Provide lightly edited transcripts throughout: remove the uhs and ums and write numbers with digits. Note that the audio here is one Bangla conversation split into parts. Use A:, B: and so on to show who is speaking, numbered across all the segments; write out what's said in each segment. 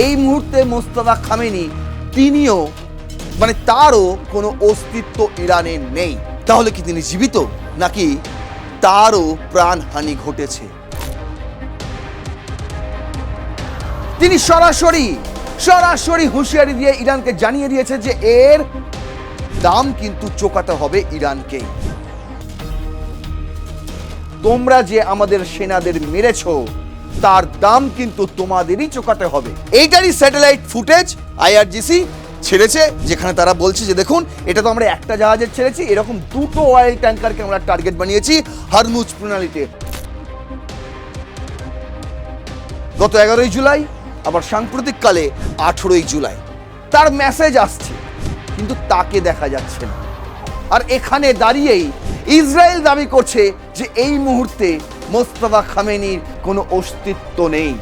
A: এই মুহূর্তে মোস্তফা খামেনি তিনিও তারও কোনো অস্তিত্ব ইরানে নেই। তাহলে কি তিনি জীবিত, নাকি তারও প্রাণহানি ঘটেছে? তিনি সরাসরি হুঁশিয়ারি দিয়ে ইরানকে জানিয়ে দিয়েছে যে এর দাম কিন্তু চোকাতে হবে ইরানকে। তোমরা যে আমাদের সেনাদের মেরেছো তার দাম কিন্তু তোমাদেরই চোকাতে হবে। এইটারই স্যাটেলাইট ফুটেজ আইআরজিসি ছেড়েছে, যেখানে তারা বলছে যে দেখুন, এটা তো আমরা একটা জাহাজের ছেড়েছি, এরকম দুটো অয়েল ট্যাঙ্কারকে আমরা টার্গেট বানিয়েছি হরমুজ প্রণালীতে। গত 11ই জুলাই, আবার সাম্প্রতিককালে 18ই জুলাই তার মেসেজ আসছে, কিন্তু তাকে দেখা যাচ্ছে না। আর এখানে দাঁড়িয়েই ইসরায়েল দাবি করছে যে এই মুহূর্তে মোস্তফা খামেনির কোনো অস্তিত্ব নেই।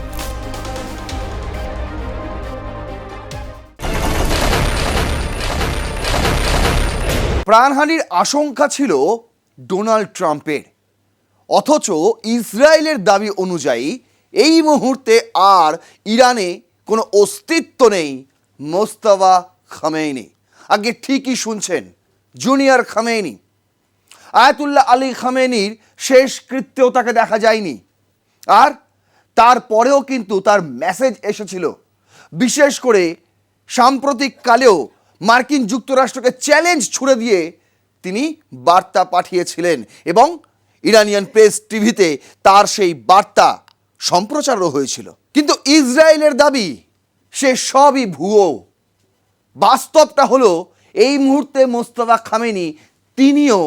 A: প্রাণহানির আশঙ্কা ছিল ডোনাল্ড ট্রাম্পের, অথচ ইসরায়েলের দাবি অনুযায়ী এই মুহূর্তে আর ইরানে কোনো অস্তিত্ব নেই মোস্তফা খামেনি। আগে ঠিকই শুনছেন, জুনিয়র খামেনি। আয়াতুল্লাহ আলী খামেনির শেষ কৃত্যেও তাকে দেখা যায়নি, আর তারপরেও কিন্তু তার মেসেজ এসেছিল। বিশেষ করে সাম্প্রতিককালেও মার্কিন যুক্তরাষ্ট্রকে চ্যালেঞ্জ ছুড়ে দিয়ে তিনি বার্তা পাঠিয়েছিলেন, এবং ইরানিয়ান প্রেস টিভিতে তার সেই বার্তা সম্প্রচারও হয়েছিল। কিন্তু ইসরায়েলের দাবি সে সবই ভুয়ো। বাস্তবটা হলো এই মুহূর্তে মোস্তফা খামেনি তিনিও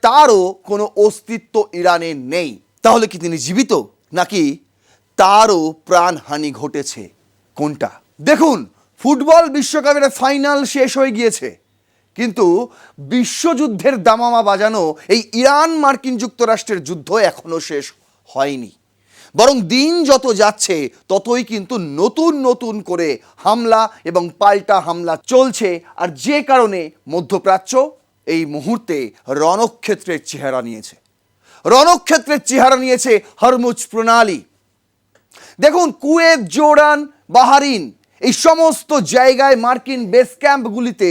A: তারও কোনো অস্তিত্ব ইরানে নেই। তাহলে কি তিনি জীবিত, নাকি তারও প্রাণহানি ঘটেছে? কোনটা? দেখুন, ফুটবল বিশ্বকাপের ফাইনাল শেষ হয়ে গিয়েছে, কিন্তু বিশ্বযুদ্ধের দামামা বাজানো এই ইরান মার্কিন যুক্তরাষ্ট্রের যুদ্ধ এখনো শেষ হয়নি। বরং দিন যত যাচ্ছে ততই কিন্তু নতুন করে হামলা এবং পাল্টা হামলা চলছে, আর যে কারণে মধ্যপ্রাচ্য এই মুহূর্তে রণক্ষেত্রের চেহারা নিয়েছে হরমুজ প্রণালী। দেখুন, কুয়েত, জর্ডান, বাহরাইন এই সমস্ত জায়গায় মার্কিন বেস ক্যাম্পগুলিতে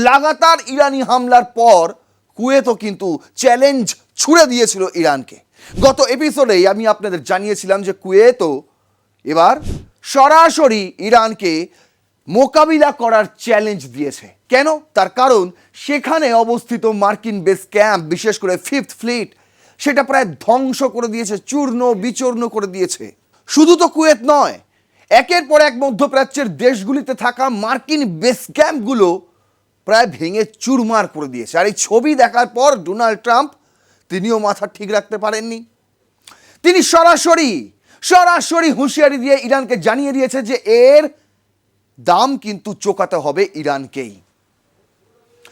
A: লাগাতার ইরানি হামলার পর কুয়েতও কিন্তু চ্যালেঞ্জ ছুড়ে দিয়েছিল ইরানকে। গত এপিসোডেই আমি আপনাদের জানিয়েছিলাম যে কুয়েতও এবার সরাসরি ইরানকে মোকাবিলা করার চ্যালেঞ্জ দিয়েছে। কেন? তার কারণ সেখানে অবস্থিত মার্কিন বেস ক্যাম্প, বিশেষ করে 5th ফ্লিট, সেটা প্রায় ধ্বংস করে দিয়েছে, চূর্ণ বিচূর্ণ করে দিয়েছে। শুধু তো কুয়েত নয়, একের পর এক মধ্যপ্রাচ্যের দেশগুলিতে থাকা মার্কিন বেস ক্যাম্পগুলো প্রায় ভেঙে চুরমার করে দিয়েছে। আর এই ছবি দেখার পর ডোনাল্ড ট্রাম্প তিনিও মাথা ঠিক রাখতে পারেননি। তিনি সরাসরি হুঁশিয়ারি দিয়ে ইরানকে জানিয়ে দিয়েছে যে এর দাম কিন্তু চোকাতে হবে ইরানকেই।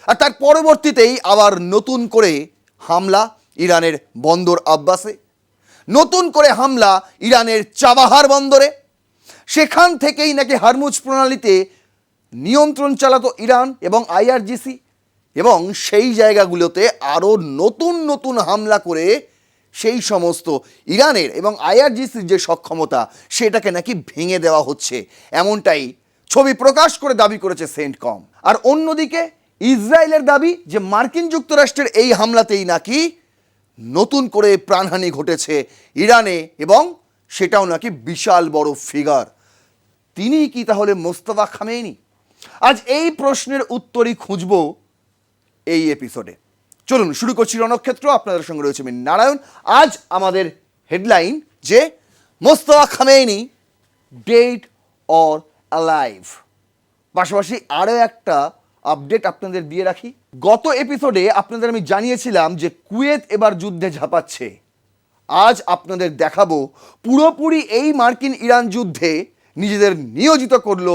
A: আর তার পরবর্তীতেই আবার নতুন করে হামলা ইরানের বন্দর আব্বাসে, নতুন করে হামলা ইরানের চাবাহার বন্দরে। সেখান থেকেই নাকি হরমুজ প্রণালীতে নিয়ন্ত্রণ চালাতো ইরান এবং আইআরজিসি, এবং সেই জায়গাগুলোতে আরও নতুন হামলা করে সেই সমস্ত ইরানের এবং আইআরজিসির যে সক্ষমতা সেটাকে নাকি ভেঙে দেওয়া হচ্ছে, এমনটাই ছবি প্রকাশ করে দাবি করেছে সেন্টকম। আর অন্যদিকে ইসরায়েলের দাবি যে মার্কিন যুক্তরাষ্ট্রের এই হামলাতেই নাকি নতুন করে প্রাণহানি ঘটেছে ইরানে, এবং সেটাও নাকি বিশাল বড় ফিগার। তিনি কি তাহলে মোস্তফা খামেনি? আজ এই প্রশ্নের উত্তরই খুঁজব এই এপিসোডে। চলুন শুরু করছি রণক্ষেত্র। আপনাদের সঙ্গে রয়েছে আমি নারায়ণ। আজ আমাদের হেডলাইন যে Mostafa Khamenei dead or alive. পাশাপাশি আরও একটা আপডেট আপনাদের দিয়ে রাখি। গত এপিসোডে আপনাদের আমি জানিয়েছিলাম যে কুয়েত এবার যুদ্ধে ঝাঁপাচ্ছে। আজ আপনাদের দেখাবো পুরোপুরি এই মার্কিন ইরান যুদ্ধে নিজেদের নিয়োজিত করলো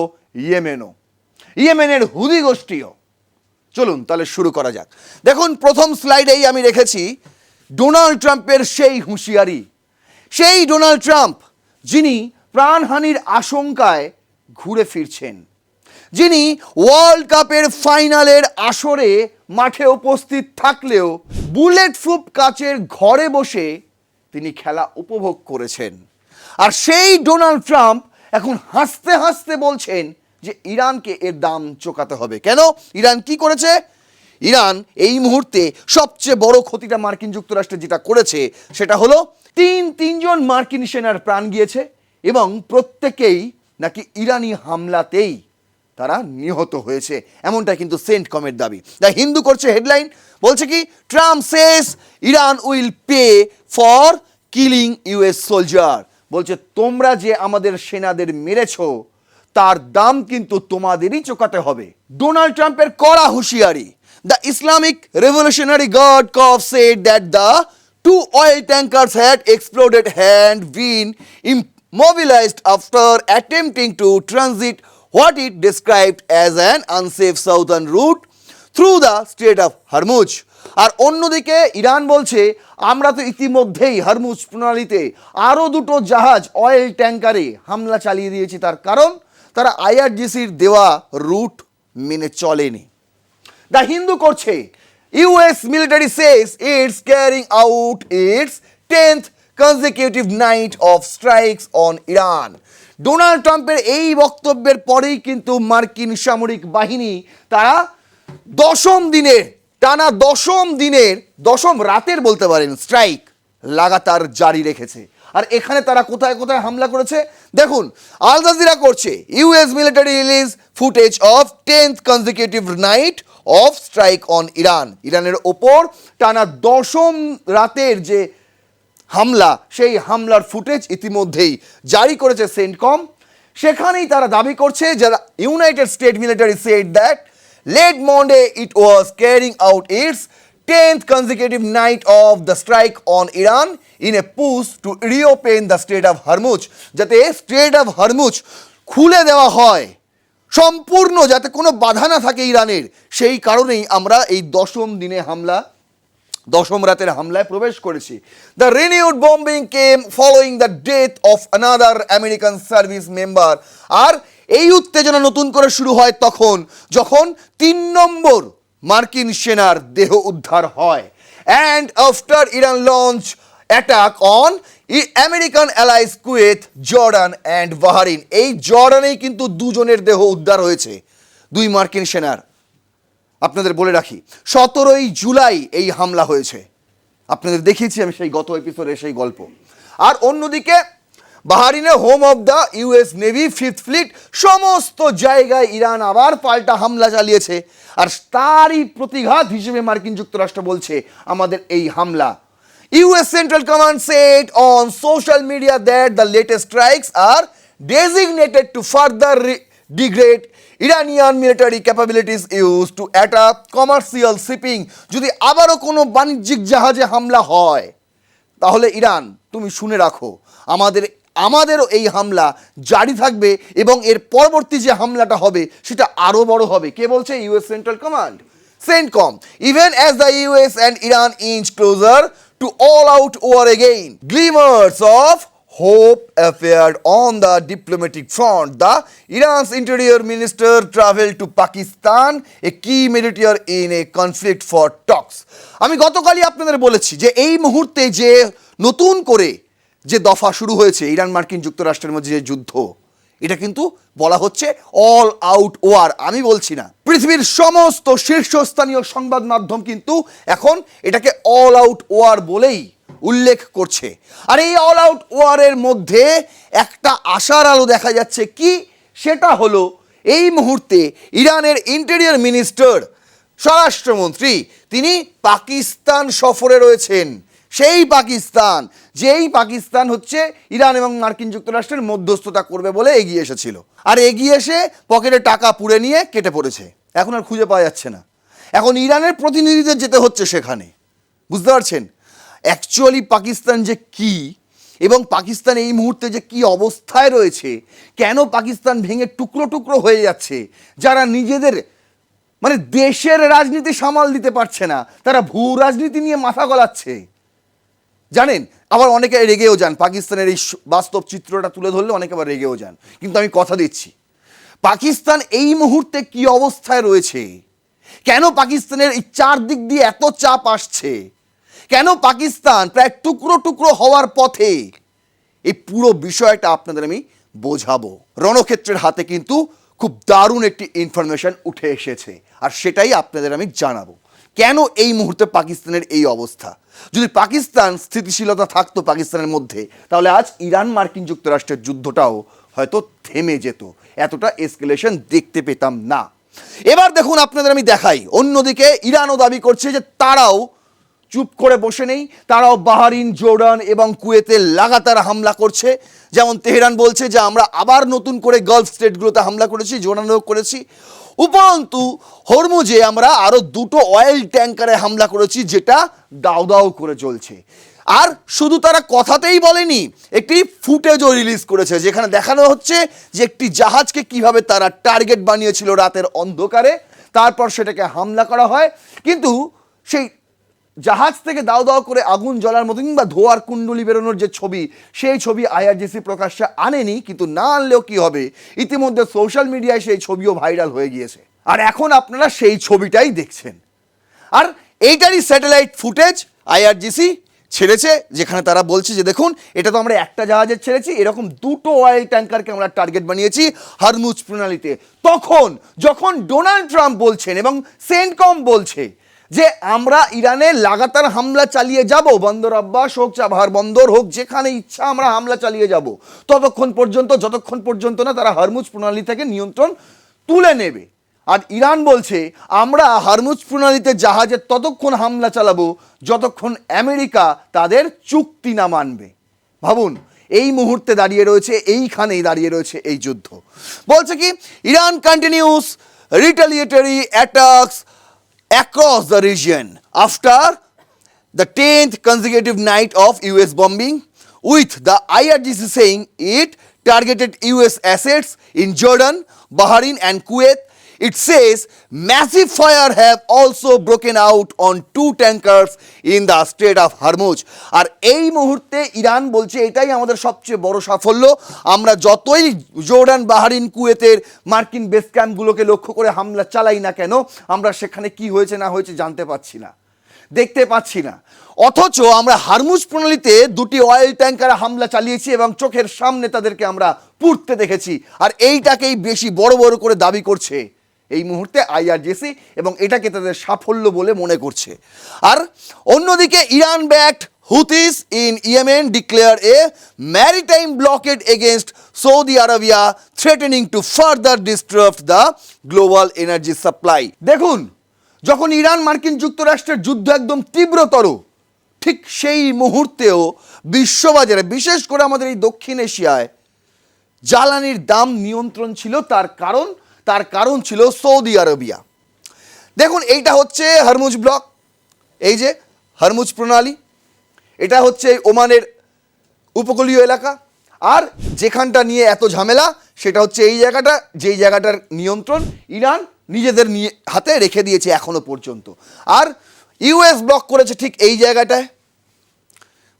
A: ইয়েমেনের হুদি গোষ্ঠীও। চলুন তাহলে শুরু করা যাক। দেখুন, প্রথম স্লাইডেই আমি রেখেছি ডোনাল্ড ট্রাম্পের সেই হুঁশিয়ারি। সেই ডোনাল্ড ট্রাম্প যিনি প্রাণহানির আশঙ্কায় ঘুরে ফিরছেন, যিনি ওয়ার্ল্ড কাপের ফাইনালের আসরে মাঠে উপস্থিত থাকলেও বুলেট প্রুফ কাচের ঘরে বসে তিনি খেলা উপভোগ করেছেন। আর সেই ডোনাল্ড ট্রাম্প এখন হাসতে হাসতে বলছেন যে ইরানকে এর দাম চোকাতে হবে। কেন? ইরান কি করেছে? ইরান এই মুহূর্তে সবচেয়ে বড় ক্ষতিটা মার্কিন যুক্তরাষ্ট্রে যেটা করেছে সেটা হলো তিনজন মার্কিন সেনার প্রাণ গিয়েছে এবং প্রত্যেকেই নাকি ইরানি হামলাতেই তারা নিহত হয়েছে, এমনটা কিন্তু সেন্টকমের দাবি। দ্য হিন্দু করছে হেডলাইন, বলছে কি, Trump says Iran will pay for killing US soldier. বলছে তোমরা যে আমাদের সেনাদের মেরেছো তার দাম কিন্তু তোমাদেরই চোকাতে হবে। ডোনাল্ড ট্রাম্পের কড়া হুঁশিয়ারি। The Islamic revolutionary guard corps said that the two oil tankers had exploded and been immobilized after attempting to transit what it described as an unsafe southern route through the Strait of Hormuz. আর অন্যদিকে ইরান বলছে আমরা তো ইতিমধ্যেই হরমুজ প্রণালীতে আরও দুটো জাহাজ অয়েল ট্যাঙ্কারে হামলা চালিয়ে দিয়েছি, তার কারণ তারা আইআরজিসির দেওয়া রুট মেনে চলেনি। দ্য হিন্দু করছে US military says its carrying out its 10th consecutive night of strikes on Iran. Donald ট্রাম্পের এই বক্তব্যের পরেই কিন্তু মার্কিন সামরিক বাহিনী তারা দশম রাতের বলতে পারেন স্ট্রাইক লাগাতার জারি রেখেছে। আর এখানে তারা কোথায় কোথায় হামলা করেছে দেখুন। আল জাজিরা করছে US military release footage of 10th consecutive night of strike on Iran. ইরানের ওপর টানা দশম রাতের যে হামলা, সেই হামলার ফুটেজ ইতিমধ্যেই জারি করেছে সেন্টকম। সেখানেই তারা দাবি করছে যে United state military said that late Monday it was carrying out its 10th consecutive night of the strike on Iran in a push to reopen the Strait of Hormuz, যাতে স্ট্রেট অফ হরমুজ খুলে দেওয়া হয় সম্পূর্ণ, যাতে কোনো বাধা না থাকে ইরানের। সেই কারণেই আমরা এই দশম রাতের হামলায় প্রবেশ করেছি। The renewed bombing came following the death of another American service member. আর এই উত্তেজনা নতুন করে শুরু হয় যখন 3 নম্বর মার্কিন সেনার দেহ উদ্ধার হয়। And after Iran launch attack on American allies Kuwait, Jordan and Bahrain. এই জর্ডানেই কিন্তু 2 জনের দেহ উদ্ধার হয়েছে, 2 মার্কিন সেনার। আপনাদের বলে রাখি 17ই জুলাই এই হামলা হয়েছে, আপনাদের দেখিয়েছি আমি সেই গত এপিসোডে সেই গল্প। আর অন্যদিকে বাহরাইনে home of the US Navy 5th fleet, সমস্ত জায়গায় ইরান আবার পাল্টা হামলা চালিয়েছে। আর তারই প্রতিঘাত হিসেবে মার্কিন যুক্তরাষ্ট্র বলছে আমাদের এই হামলা। US central command said on social media that the latest strikes are designated to further degrade Iranian military capabilities use to attack commercial shipping. যদি আবারও কোনো বাণিজ্যিক জাহাজে হামলা হয় তাহলে ইরান তুমি শুনে রাখো আমাদেরও এই হামলা জারি থাকবে এবং এর পরবর্তী যে হামলাটা হবে সেটা আরও বড় হবে। কে বলছে? US central Command, CENTCOM. Even as the US and Iran inch closer to all out war again, glimmers of hope appeared on the diplomatic front. The Iran's interior minister traveled to Pakistan, a key mediator in a conflict for talks. আমি গতকালই আপনাদের বলেছি যে এই মুহূর্তে যে নতুন করে যে দফা শুরু হয়েছে ইরান মার্কিন যুক্তরাষ্ট্রের মধ্যে যে যুদ্ধ, এটা কিন্তু বলা হচ্ছে অল আউট ওয়ার। আমি বলছি না, পৃথিবীর সমস্ত শীর্ষস্থানীয় সংবাদ মাধ্যম কিন্তু এখন এটাকে অল আউট ওয়ার বলেই উল্লেখ করছে। আর এই অল আউট ওয়ারের মধ্যে একটা আশার আলো দেখা যাচ্ছে, কি সেটা হলো এই মুহূর্তে ইরানের ইন্টেরিয়র মিনিস্টার, স্বরাষ্ট্রমন্ত্রী, তিনি পাকিস্তান সফরে রয়েছেন। সেই পাকিস্তান, যেই পাকিস্তান হচ্ছে ইরান এবং মার্কিন যুক্তরাষ্ট্রের মধ্যস্থতা করবে বলে এগিয়ে এসেছিল, আর এগিয়ে এসে পকেটে টাকা পুড়ে নিয়ে কেটে পড়েছে। এখন আর খুঁজে পাওয়া যাচ্ছে না। এখন ইরানের প্রতিনিধিদের যেতে হচ্ছে সেখানে। বুঝতে পারছেন অ্যাকচুয়ালি পাকিস্তান যে কি এবং পাকিস্তান এই মুহূর্তে যে কি অবস্থায় রয়েছে, কেন পাকিস্তান ভেঙে টুকরো টুকরো হয়ে যাচ্ছে, যারা নিজেদের মানে দেশের রাজনীতি সামাল দিতে পারছে না, তারা ভূ রাজনীতি নিয়ে মাথা গলাচ্ছে জানেন। আবার অনেকে রেগেও যান, পাকিস্তানের এই বাস্তব চিত্রটা তুলে ধরলে অনেকে আবার রেগেও যান। কিন্তু আমি কথা দিচ্ছি, পাকিস্তান এই মুহূর্তে কি অবস্থায় রয়েছে, কেন পাকিস্তানের এই চারদিক দিয়ে এত চাপ আসছে, কেন পাকিস্তান প্রায় টুকরো টুকরো হওয়ার পথে, এই পুরো বিষয়টা আপনাদের আমি বোঝাবো। রণক্ষেত্রের হাতে কিন্তু খুব দারুণ একটি ইনফরমেশন উঠে এসেছে, আর সেটাই আপনাদের আমি জানাবো। কেন এই মুহূর্তে পাকিস্তানের এই অবস্থা? যদি পাকিস্তান স্থিতিশীলতা থাকতো পাকিস্তানের মধ্যে, তাহলে আজ ইরান মার্কিন যুক্তরাষ্ট্রের যুদ্ধটাও হয়তো থেমে যেত, এতটা এসকেলেশন দেখতে পেতাম না। এবার দেখুন আপনাদের আমি দেখাই, অন্যদিকে ইরানও দাবি করছে যে তারাও চুপ করে বসে নেই, তারাও বাহরিন, জর্ডান এবং কুয়েতে লাগাতার হামলা করছে। যেমন তেহরান বলছে যে আমরা আবার নতুন করে গালফ স্টেটগুলোতে হামলা করেছি, জর্ডানেও করেছি। উপরন্তু হরমুজে আমরা আরও 2টো অয়েল ট্যাঙ্কারে হামলা করেছি, যেটা দাউ দাউ করে চলছে। আর শুধু তারা কথাতেই বলেনি, একটি ফুটেজও রিলিজ করেছে, যেখানে দেখানো হচ্ছে যে একটি জাহাজকে কিভাবে তারা টার্গেট বানিয়েছিল রাতের অন্ধকারে, তারপর সেটাকে হামলা করা হয়। কিন্তু সেই জাহাজ থেকে দাও দাও করে আগুন জ্বলার মতো কিংবা ধোয়ার কুণ্ডলি বেরোনোর যে ছবি, সেই ছবি আইআরজিসি প্রকাশ্যে আনেনি। কিন্তু না আনলেও কি হবে, ইতিমধ্যে সোশ্যাল মিডিয়ায় সেই ছবিও ভাইরাল হয়ে গিয়েছে, আর এখন আপনারা সেই ছবিটাই দেখছেন। আর এইটারই স্যাটেলাইট ফুটেজ আইআরজিসি ছেড়েছে, যেখানে তারা বলছে যে দেখুন, এটা তো আমরা একটা জাহাজের ছেড়েছি, এরকম 2টো অয়েল ট্যাঙ্কারকে আমরা টার্গেট বানিয়েছি হরমুজ প্রণালীতে। তখন যখন ডোনাল্ড ট্রাম্প বলছেন এবং সেন্টকম বলছে যে আমরা ইরানে লাগাতার হামলা চালিয়ে যাব, বন্দর আব্বাস হোক, চাবাহার বন্দর হোক, যেখানে ইচ্ছা আমরা হামলা চালিয়ে যাব, ততক্ষণ পর্যন্ত যতক্ষণ পর্যন্ত না তারা হরমুজ প্রণালী থেকে নিয়ন্ত্রণ তুলে নেবে। আর ইরান বলছে আমরা হরমুজ প্রণালীতে জাহাজে ততক্ষণ হামলা চালাবো যতক্ষণ আমেরিকা তাদের চুক্তি না মানবে। ভাবুন, এই মুহূর্তে দাঁড়িয়ে রয়েছে, এইখানেই দাঁড়িয়ে রয়েছে এই যুদ্ধ। বলছে কি, Iran continues retaliatory attacks across the region after the 10th consecutive night of US bombing, with the IRGC saying it targeted US assets in Jordan, Bahrain and Kuwait. It says massive fire have also broken out on 2 tankers in the Strait of Hormuz. আর এই মুহূর্তে ইরান বলছে এটাই আমাদের সবচেয়ে বড় সাফল্য। আমরা যতই জর্ডান, বাহরিন, কুয়েতের মার্কিন বেস ক্যাম্পগুলোকে লক্ষ্য করে হামলা চালাই না কেন, আমরা সেখানে কি হয়েছে না হয়েছে জানতে পাচ্ছি না, দেখতে পাচ্ছি না। অথচ আমরা হরমুজ প্রণালীতে 2টি অয়েল ট্যাঙ্কারে হামলা চালিয়েছি এবং চোখের সামনে তাদেরকে আমরা পুড়তে দেখেছি। আর এইটাকেই বেশি বড় বড় করে দাবি করছে এই মুহূর্তে আইআরজিসি, এবং এটাকে তাদের সাফল্য বলে মনে করছে। আর অন্যদিকে Iran backed Houthis in Yemen declare a maritime blockade against Saudi Arabia, threatening to further disturb the global energy supply. দেখুন, যখন ইরান মার্কিন যুক্তরাষ্ট্রের যুদ্ধ একদম তীব্রতর, ঠিক সেই মুহূর্তেও বিশ্ববাজারে, বিশেষ করে আমাদের এই দক্ষিণ এশিয়ায় জ্বালানির দাম নিয়ন্ত্রণ ছিল। তার কারণ ছিল সৌদি আরবিয়া। দেখুন, এইটা হচ্ছে হরমুজ ব্লক, এই যে হরমুজ প্রণালী, এটা হচ্ছে ওমানের উপকূলীয় এলাকা। আর যেখানটা নিয়ে এত ঝামেলা সেটা হচ্ছে এই জায়গাটা, যেই জায়গাটার নিয়ন্ত্রণ ইরান নিজেদের হাতে রেখে দিয়েছে এখনো পর্যন্ত। আর ইউএস ব্লক করেছে ঠিক এই জায়গাটায়,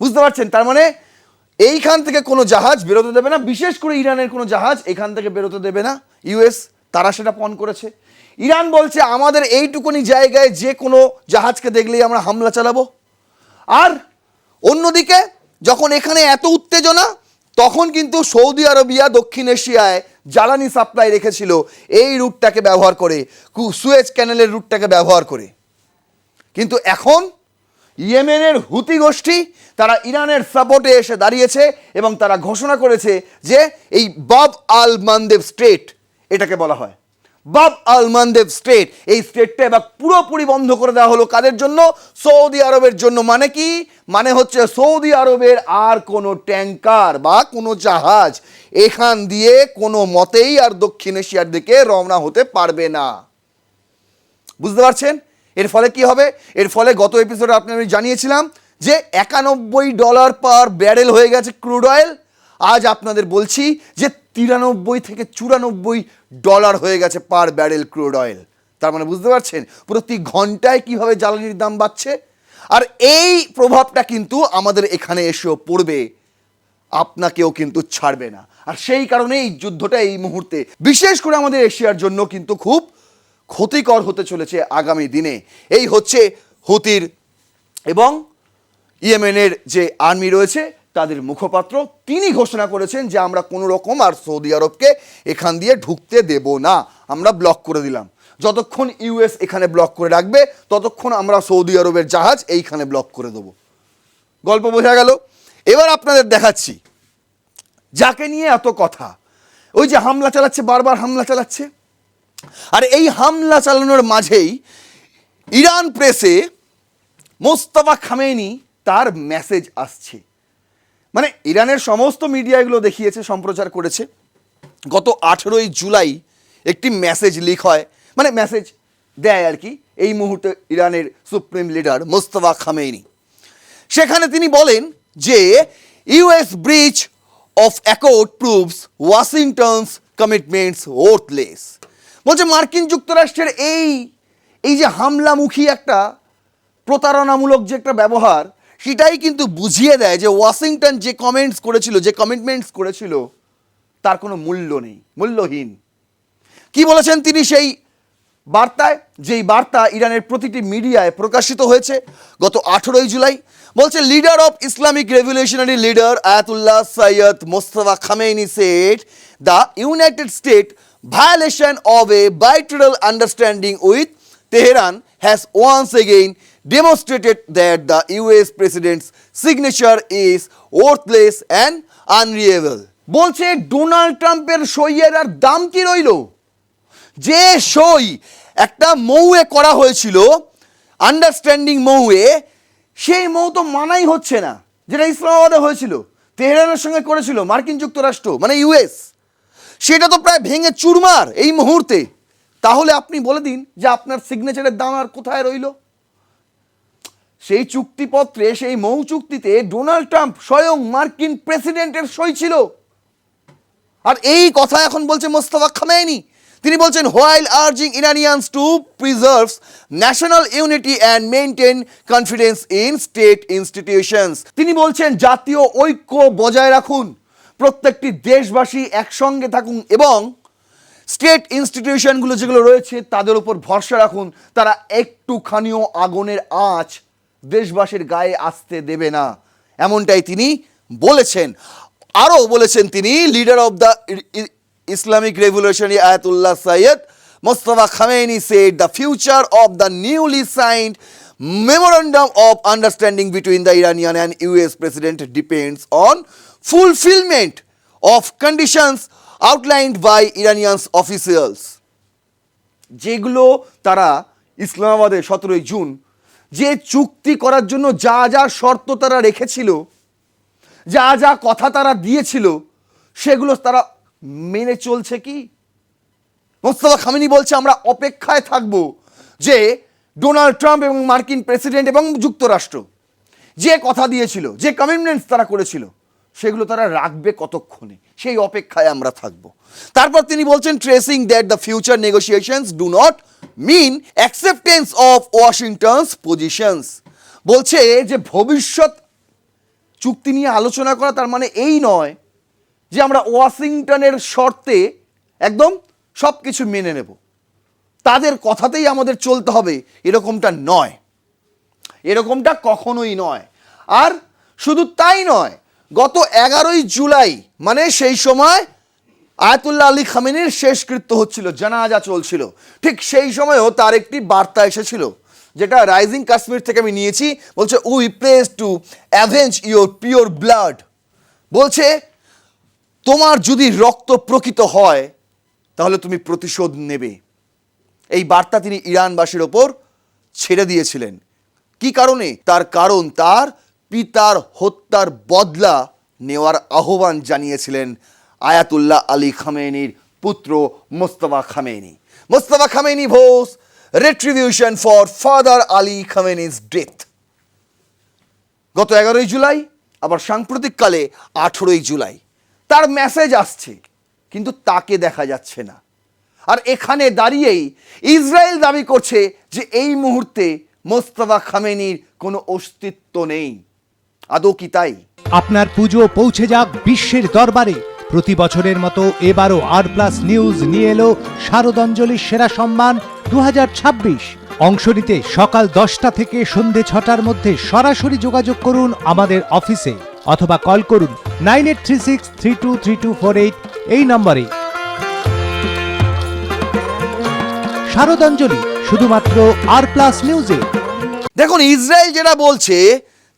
A: বুঝতে পারছেন? তার মানে এইখান থেকে কোনো জাহাজ বেরোতে দেবে না, বিশেষ করে ইরানের কোনো জাহাজ এখান থেকে বেরোতে দেবে না ইউএস, তারা সেটা পণ করেছে। ইরান বলছে আমাদের এইটুকুনি জায়গায় যে কোনো জাহাজকে দেখলেই আমরা হামলা চালাবো। আর অন্যদিকে যখন এখানে এত উত্তেজনা, তখন কিন্তু সৌদি আরবিয়া দক্ষিণ এশিয়ায় জ্বালানি সাপ্লাই রেখেছিল এই রুটটাকে ব্যবহার করে, সুয়েজ ক্যানেলের রুটটাকে ব্যবহার করে। কিন্তু এখন ইয়েমেনের হুতি গোষ্ঠী তারা ইরানের সাপোর্টে এসে দাঁড়িয়েছে এবং তারা ঘোষণা করেছে যে এই বাব আল মানদেব স্ট্রেট, এটাকে বলা হয় বাব আল মানদেব স্ট্রেট, এই স্ট্রেটটা এবার পুরোপুরি বন্ধ করে দেওয়া হলো। কাদের জন্য? সৌদি আরবের জন্য। মানে কি? মানে হচ্ছে সৌদি আরবের আর কোনো ট্যাঙ্কার বা কোনো জাহাজ এখান দিয়ে কোনো মতেই আর দক্ষিণ এশিয়ার দিকে রওনা হতে পারবে না। বুঝতে পারছেন? এর ফলে কি হবে? এর ফলে গত এপিসোডে আমি জানিয়েছিলাম যে $91 পার ব্যারেল হয়ে গেছে ক্রুড অয়েল। আজ আপনাদের বলছি যে 93 থেকে $94 হয়ে গেছে পার ব্যারেল ক্রুড অয়েল। তার মানে বুঝতে পারছেন প্রতি ঘন্টায় কিভাবে জ্বালানির দাম বাড়ছে। আর এই প্রভাবটা কিন্তু আমাদের এখানে এসেও পড়বে, আপনাকেও কিন্তু ছাড়বে না। আর সেই কারণে এই যুদ্ধটা এই মুহূর্তে বিশেষ করে আমাদের এশিয়ার জন্য কিন্তু খুব ক্ষতিকর হতে চলেছে আগামী দিনে। এই হচ্ছে হুতির এবং ইয়েমেনের যে আর্মি রয়েছে তাদের মুখপাত্র, তিনি ঘোষণা করেছেন যে আমরা কোনো রকম আর সৌদি আরবকে এখান দিয়ে ঢুকতে দেব না, আমরা ব্লক করে দিলাম। যতক্ষণ ইউএস এখানে ব্লক করে রাখবে ততক্ষণ আমরা সৌদি আরবের জাহাজ এইখানে ব্লক করে দেবো। গল্প বোঝা গেল। এবার আপনাদের দেখাচ্ছি যাকে নিয়ে এত কথা, ওই যে হামলা চালাচ্ছে, বারবার হামলা চালাচ্ছে, আর এই হামলা চালানোর মাঝেই ইরান প্রেসে মোস্তফা খামেনি তার মেসেজ আসছে। মানে ইরানের সমস্ত মিডিয়া এগুলো দেখিয়েছে, সম্প্রচার করেছে। গত 18ই জুলাই একটি মেসেজ লিক হয়, মানে মেসেজ দেয় আর কি এই মুহূর্তে ইরানের সুপ্রিম লিডার মোস্তফা খামেনি। সেখানে তিনি বলেন যে US breach of accord proves Washington's commitments worthless. বলছে মার্কিন যুক্তরাষ্ট্রের এই যে হামলামুখী একটা প্রতারণামূলক যে একটা ব্যবহার, সেটাই কিন্তু বুঝিয়ে দেয় যে ওয়াশিংটন যে কমেন্টস করেছিল, যে কমিটমেন্টস করেছিল, তার কোনো মূল্য নেই, মূল্যহীন। কি বলেছেন তিনি সেই বার্তায়, যেই বার্তা ইরানের প্রতিটি মিডিয়ায় প্রকাশিত হয়েছে গত 18ই জুলাই? বলছে leader of Islamic revolutionary leader Ayatollah Syed Mostafa Khamenei said the United state violation of a bilateral understanding with Tehran has once again demonstrated that the US president's signature is worthless and unreliable. বলছে ডোনাল্ড ট্রাম্পের সইয়ের আর দাম কি রইল? যে সই একটা মৌয়ে করা হয়েছিল, আন্ডারস্ট্যান্ডিং মৌয়ে, সেই মৌ তো মানাই হচ্ছে না, যেটা ইসলামাবাদে হয়েছিল, তেহরানের সঙ্গে করেছিল মার্কিন যুক্তরাষ্ট্র মানে ইউএস, সেটা তো প্রায় ভেঙে চুরমার এই মুহূর্তে। তাহলে আপনি বলে দিন যে আপনার সিগনেচারের দাম আর কোথায় রইল? সেই চুক্তিপত্রে, সেই মৌ চুক্তিতে ডোনাল্ড ট্রাম্প স্বয়ং মার্কিন প্রেসিডেন্টের সই ছিল। আর এই কথা এখন বলছে মোস্তফা খামেনি। তিনি বলছেন while urging Iranians to preserve national unity and maintain confidence in state institutions. তিনি বলছেন জাতীয় ঐক্য বজায় রাখুন, প্রত্যেকটি দেশবাসী একসঙ্গে থাকুন এবং স্টেট ইনস্টিটিউশনগুলো যেগুলো রয়েছে তাদের উপর ভরসা রাখুন। তারা একটুখানিও আগুনের আঁচ দেশবাসীর গায়ে আসতে দেবে না, এমনটাই তিনি বলেছেন। আরও বলেছেন তিনি leader of the Islamic revolutionary Ayatollah Syed Mostafa Khamenei said the future of the newly signed memorandum of understanding between the Iranian and US president depends on fulfillment of conditions outlined by Iranian officials. যেগুলো তারা ইসলামাবাদে 17ই জুন যে চুক্তি করার জন্য যা যা শর্ত তারা রেখেছিল, যা যা কথা তারা দিয়েছিল, সেগুলো তারা মেনে চলছে কি? মোস্তফা খামেনি বলছে আমরা অপেক্ষায় থাকব যে ডোনাল্ড ট্রাম্প এবং মার্কিন প্রেসিডেন্ট এবং যুক্তরাষ্ট্র যে কথা দিয়েছিল, যে কমিটমেন্টস তারা করেছিল, সেগুলো তারা রাখবে কতক্ষণে, সেই অপেক্ষায় আমরা থাকব। তারপর তিনি বলছেন stressing that the future negotiations do not mean acceptance of Washington's positions. বলছে যে ভবিষ্যৎ চুক্তি নিয়ে আলোচনা করা তার মানে এই নয় যে আমরা ওয়াশিংটনের শর্তে একদম সব কিছু মেনে নেব, তাদের কথাতেই আমাদের চলতে হবে, এরকমটা নয়, এরকমটা কখনোই নয়। আর শুধু তাই নয়, গত 11ই জুলাই মানে সেই সময় আয়াতুল্লাহ আলী খামেনির শেষকৃত্য হচ্ছিল, জানাজা চলছিল, ঠিক সেই সময়ও তার একটি বার্তা এসেছিল যেটা রাইজিং কাশ্মীর থেকে আমি নিয়েছি। বলছে we place to avenge your pure blood. বলছে তোমার যদি রক্ত প্রকৃত হয় তাহলে তুমি প্রতিশোধ নেবে। এই বার্তা তিনি ইরানবাসীর ওপর ছেড়ে দিয়েছিলেন। কি কারণে? তার কারণ তার পিতার হত্যার বদলা নেওয়ার আহ্বান জানিয়েছিলেন আয়াতুল্লাহ আলী খামেনির পুত্র Mostafa Khamenei. Mostafa Khamenei vows retribution for father Ali Khamenei's death. গত 11ই জুলাই, আবার সাম্প্রতিককালে 18ই জুলাই তার মেসেজ আসছে, কিন্তু তাকে দেখা যাচ্ছে না। আর এখানে দাঁড়িয়েই ইসরায়েল দাবি করছে যে এই মুহূর্তে মোস্তফা খামেনির কোনো অস্তিত্ব নেই। আদৌ কি তাই?
B: আপনার পুজো পৌঁছে যাক বিশ্বের দরবারে। প্রতি বছরের মতো এবারও আর+ নিউজ নিয়ে এলো শারদাঞ্জলির সেরা সম্মান 2026। অংশ নিতে সকাল 10টা থেকে সন্ধে 6টার মধ্যে সরাসরি যোগাযোগ করুন আমাদের অফিসে। অথবা কল করুন 9836323248 এই নম্বরে। শারদাঞ্জলি শুধুমাত্র আর+ নিউজে।
A: দেখুন, ইসরায়েল যেটা বলছে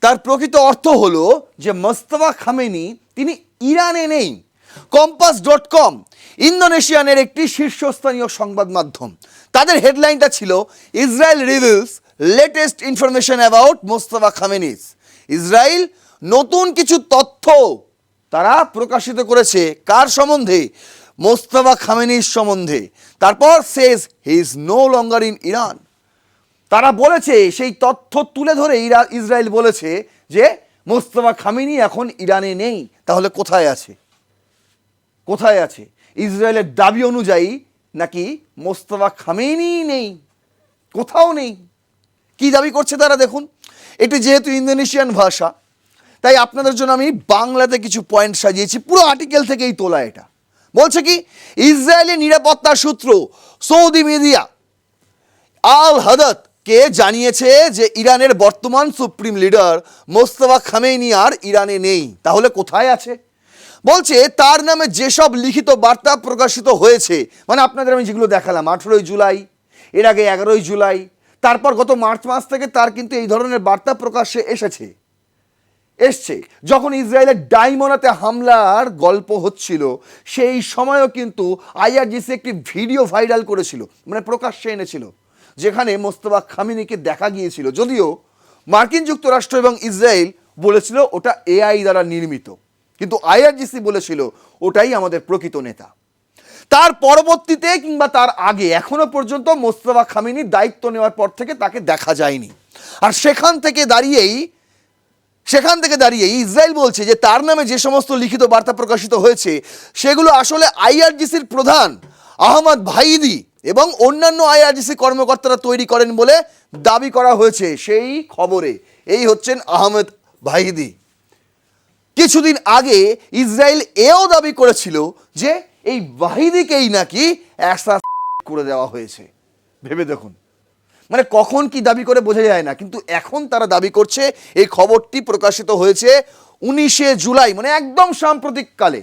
A: তার প্রকৃত অর্থ হলো যে মোস্তফা খামেনি তিনি ইরানে নেই। কম্পাস.com ইন্দোনেশিয়ানের একটি শীর্ষস্থানীয় সংবাদ মাধ্যম, তাদের হেডলাইনটা ছিল Israel reveals latest information about Mostafa Khamenei's. Israel নতুন কিছু তথ্য তারা প্রকাশিত করেছে কার সম্বন্ধে? মোস্তফা খামেনির সম্বন্ধে। তারপর says he is no longer in Iran. তারা বলেছে, সেই তথ্য তুলে ধরে ইসরায়েল বলেছে যে মোস্তফা খামেনি এখন ইরানে নেই। তাহলে কোথায় আছে? কোথায় আছে? ইসরায়েলের দাবি অনুযায়ী নাকি মোস্তফা খামেনি নেই, কোথাও নেই। কি দাবি করছে তারা দেখুন। এটি যেহেতু ইন্দোনেশিয়ান ভাষা, তাই আপনাদের জন্য আমি বাংলাতে কিছু পয়েন্ট সাজিয়েছি, পুরো আর্টিকেল থেকেই তোলা। এটা বলছে কি, ইসরায়েলি নিরাপত্তা সূত্র সৌদি মিডিয়া আল হাদাত কে জানিয়েছে যে ইরানের বর্তমান সুপ্রিম লিডার মোস্তফা খামেনি আর ইরানে নেই। তাহলে কোথায় আছে? বলছে তার নামে যেসব লিখিত বার্তা প্রকাশিত হয়েছে, মানে আপনাদের আমি যেগুলো দেখালাম 18 জুলাই, এর আগে 11 জুলাই, তারপর গত মার্চ মাস থেকে তার কিন্তু এই ধরনের বার্তা প্রকাশ্যে এসছে। যখন ইসরায়েলের ডাইমনাতে হামলার গল্প হচ্ছিল, সেই সময়ও কিন্তু IRGC একটি ভিডিও ভাইরাল করেছিল, মানে প্রকাশ্যে এনেছিল, যেখানে মোস্তফা খামেনিকে দেখা গিয়েছিল। যদিও মার্কিন যুক্তরাষ্ট্র এবং ইসরায়েল বলেছিল ওটা AI দ্বারা নির্মিত, কিন্তু IRGC বলেছিল ওটাই আমাদের প্রকৃত নেতা। তার পরবর্তীতে কিংবা তার আগে এখনো পর্যন্ত মোস্তফা খামেনি দায়িত্ব নেওয়ার পর থেকে তাকে দেখা যায়নি। আর সেখান থেকে দাঁড়িয়েই ইসরায়েল বলছে যে তার নামে যে সমস্ত লিখিত বার্তা প্রকাশিত হয়েছে সেগুলো আসলে IRGCর প্রধান আহমদ ভাইদি এবং অন্যান্য IRGC কর্মকর্তারা তৈরি করেন বলে দাবি করা হয়েছে সেই খবরে। এই হচ্ছেন আহমদ ভাইদি। কিছুদিন আগে ইসরায়েল এও দাবি করেছিল যে এই ওয়াহিদিকেই নাকি অ্যাসাসিনেট করে দেওয়া হয়েছে। ভেবে দেখুন, মানে কখন কি দাবি করে বোঝা যায় না, কিন্তু এখন তারা দাবি করছে এই খবরটি প্রকাশিত হয়েছে 19 জুলাই, মানে একদম সাম্প্রতিক কালে।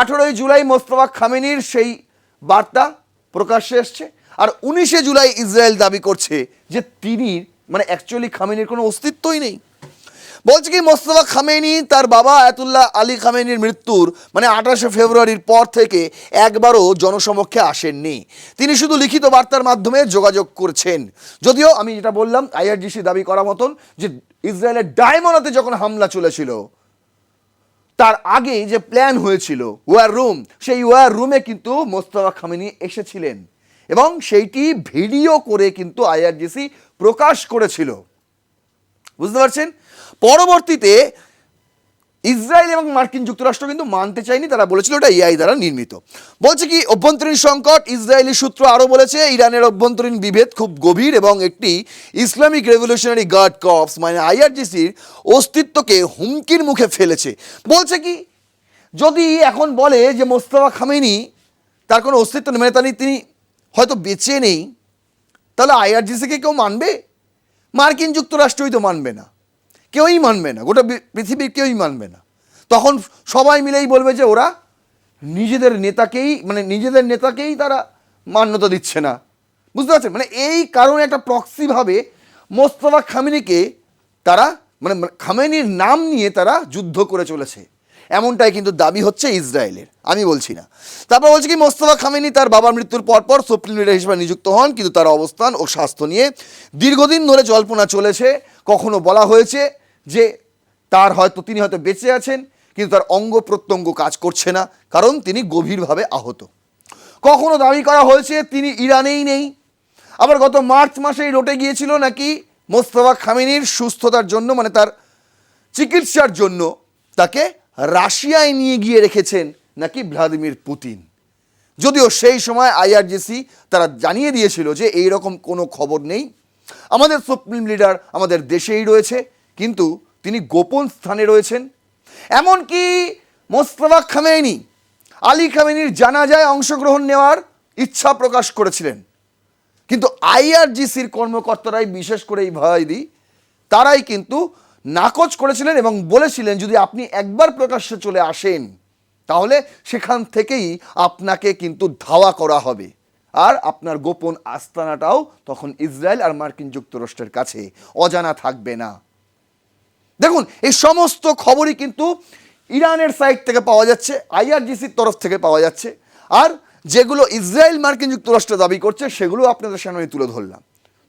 A: 18 জুলাই মোস্তফা খামেনির সেই বার্তা প্রকাশ্যে এসছে, আর 19 জুলাই ইসরায়েল দাবি করছে যে তিনি, মানে অ্যাকচুয়ালি খামেনির কোনো অস্তিত্বই নেই। বলছে কি, মোস্তফা খামেনি তার বাবা আয়াতুল্লাহ আলী খামেনির মৃত্যুর মানে 28 ফেব্রুয়ারির পর থেকে একবারও জনসমক্ষে আসেননি। তিনি শুধু লিখিত বার্তার মাধ্যমে যোগাযোগ করছেন। যদিও আমি যেটা বললাম, IRGC দাবি করা মতন যে ইসরায়েলের ডায়মনাতে যখন হামলা চলেছিল তার আগে যে প্ল্যান হয়েছিল ওয়ার রুম, সেই ওয়ার রুমে কিন্তু মোস্তফা খামেনি এসেছিলেন এবং সেইটি ভিডিও করে কিন্তু IRGC প্রকাশ করেছিল। বুঝতে পারছেন? পরবর্তীতে ইসরায়েল এবং মার্কিন যুক্তরাষ্ট্র কিন্তু মানতে চায়নি, তারা বলেছিল এটা AI দ্বারা নির্মিত। বলছে কি, অভ্যন্তরীণ সংকট। ইসরায়েলি সূত্র আরও বলেছে ইরানের অভ্যন্তরীণ বিভেদ খুব গভীর এবং একটি ইসলামিক রেভলিউশনারি গার্ড কর্পস মানে IRGCর অস্তিত্বকে হুমকির মুখে ফেলেছে। বলছে কি, যদি এখন বলে যে মোস্তফা খামেনি তার কোনো অস্তিত্ব নেই, মানে তিনি হয়তো বেঁচে নেই, তাহলে IRGCকে কেউ মানবে? মার্কিন যুক্তরাষ্ট্রই তো মানবে না, কেউই মানবে না, গোটা পৃথিবীর কেউই মানবে না। তখন সবাই মিলেই বলবে যে ওরা নিজেদের নেতাকেই তারা মান্যতা দিচ্ছে না। বুঝতে পারছেন? মানে এই কারণে একটা প্রক্সিভাবে মোস্তফা খামেনিকে তারা মানে খামেনির নাম নিয়ে তারা যুদ্ধ করে চলেছে, এমনটাই কিন্তু দাবি হচ্ছে ইসরায়েলের, আমি বলছি না। তারপর বলছে কি, মোস্তফা খামেনি তার বাবার মৃত্যুর পরপর সুপ্রিম লিডার হিসেবে নিযুক্ত হন, কিন্তু তার অবস্থান ও স্বাস্থ্য নিয়ে দীর্ঘদিন ধরে জল্পনা চলেছে। কখনো বলা হয়েছে যে তিনি হয়তো বেঁচে আছেন, কিন্তু তার অঙ্গ প্রত্যঙ্গ কাজ করছে না, কারণ তিনি গভীরভাবে আহত। কখনো দাবি করা হয়েছে তিনি ইরানেই নেই। আবার গত মার্চ মাসেই রটে গিয়েছিল নাকি মোস্তফা খামেনির সুস্থতার জন্য, মানে তার চিকিৎসার জন্য তাকে রাশিয়ায় নিয়ে গিয়ে রেখেছেন নাকি ভ্লাদিমির পুতিন। যদিও সেই সময় IRGC তারা জানিয়ে দিয়েছিল যে এই রকম কোনো খবর নেই, আমাদের সুপ্রিম লিডার আমাদের দেশেই রয়েছে, কিন্তু তিনি গোপন স্থানে রয়েছেন। এমনকি মোস্তফা খামেনি আলী খামেনির জানাজায় অংশগ্রহণ নেওয়ার ইচ্ছা প্রকাশ করেছিলেন, কিন্তু IRGCর কর্মকর্তারাই, বিশেষ করে এই ভাইদি, তারাই কিন্তু নাকচ করেছিলেন এবং বলেছিলেন যদি আপনি একবার প্রকাশ্যে চলে আসেন তাহলে সেখান থেকেই আপনাকে কিন্তু ধাওয়া করা হবে, আর আপনার গোপন আস্তানাটাও তখন ইসরায়েল আর মার্কিন যুক্তরাষ্ট্রের কাছে অজানা থাকবে না। দেখুন, এই সমস্ত খবরই কিন্তু ইরানের সাইড থেকে পাওয়া যাচ্ছে, আইআরজিসির তরফ থেকে পাওয়া যাচ্ছে, আর যেগুলো ইসরায়েল মার্কিন যুক্তরাষ্ট্র দাবি করছে সেগুলো আপনাদের সামনে আমি তুলে ধরলাম।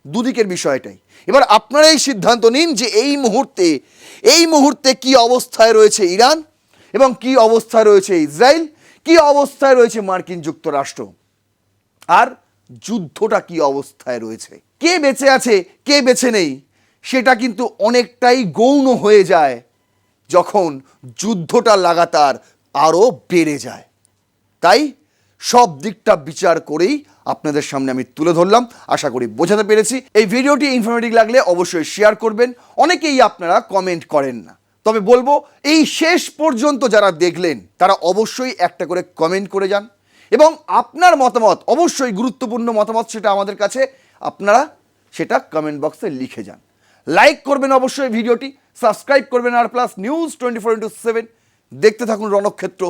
A: দুদিকের বিষয়টাই। এবার আপনারা এই সিদ্ধান্ত নিন যে এই মুহূর্তে কি অবস্থায় রয়েছে ইরান এবং কি অবস্থায় রয়েছে ইসরায়েল, কি অবস্থায় রয়েছে মার্কিন যুক্তরাষ্ট্র, আর যুদ্ধটা কি অবস্থায় রয়েছে। কে বেঁচে আছে কে বেঁচে নেই সেটা কিন্তু অনেকটাই গৌণ হয়ে যায় যখন যুদ্ধটা লাগাতার আরও বেড়ে যায়। তাই সব দিকটা বিচার করেই আপনাদের সামনে আমি তুলে ধরলাম। আশা করি বোঝাতে পেরেছি। এই ভিডিওটি ইনফরমেটিভ লাগলে অবশ্যই শেয়ার করবেন। অনেকেই আপনারা কমেন্ট করেন না, তবে বলবো এই শেষ পর্যন্ত যারা দেখলেন তারা অবশ্যই একটা করে কমেন্ট করে যান এবং আপনার মতামত, অবশ্যই গুরুত্বপূর্ণ মতামত, সেটা আমাদের কাছে আপনারা সেটা কমেন্ট বক্সে লিখে যান। লাইক করবেন অবশ্যই ভিডিওটি, সাবস্ক্রাইব করবেন আর প্লাস নিউজ 24/7 দেখতে থাকুন রণক্ষেত্র।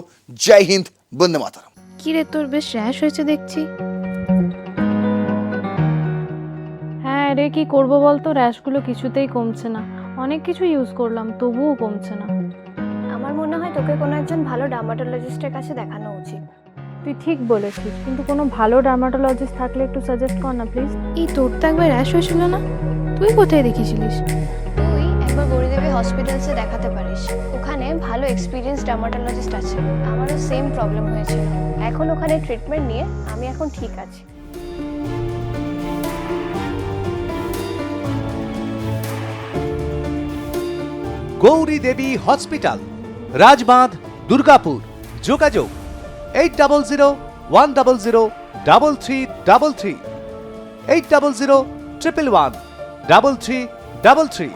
A: জয় হিন্দ, বন্দে মাতরম।
C: কি রে, তোর বেশ র্যাশ হয়েছে দেখছি।
D: হ্যাঁ রে, কি করবো বলতো, র্যাশগুলো কিছুতেই কমছে না। অনেক কিছু ইউজ করলাম তবুও কমছে না।
E: আমার মনে হয় তোকে কোনো একজন ভালো ডার্মাটোলজিস্টের কাছে দেখানো উচিত।
D: তুই ঠিক বলেছিস, কিন্তু কোনো ভালো ডার্মাটোলজিস্ট থাকলে একটু সাজেস্ট কর না প্লিজ।
C: এই তোর তো একবার র্যাশ হয়েছিল না? তুই কোথায় দেখিয়েছিলিস?
E: তুই একবার গৌরীদেবী হসপিটালসে দেখাতে পারিস, ওখানে ভালো এক্সপিরিয়েন্স ডার্মাটোলজিস্ট আছে। আমারও সেম প্রবলেম হয়েছিল, এখন ওখানে ট্রিটমেন্ট নিয়ে আমি এখন ঠিক আছি।
B: গৌরী দেবী হসপিটাল, রাজবাঁধ, দুর্গাপুর। যোগাযোগ 8001003333, 8001113333।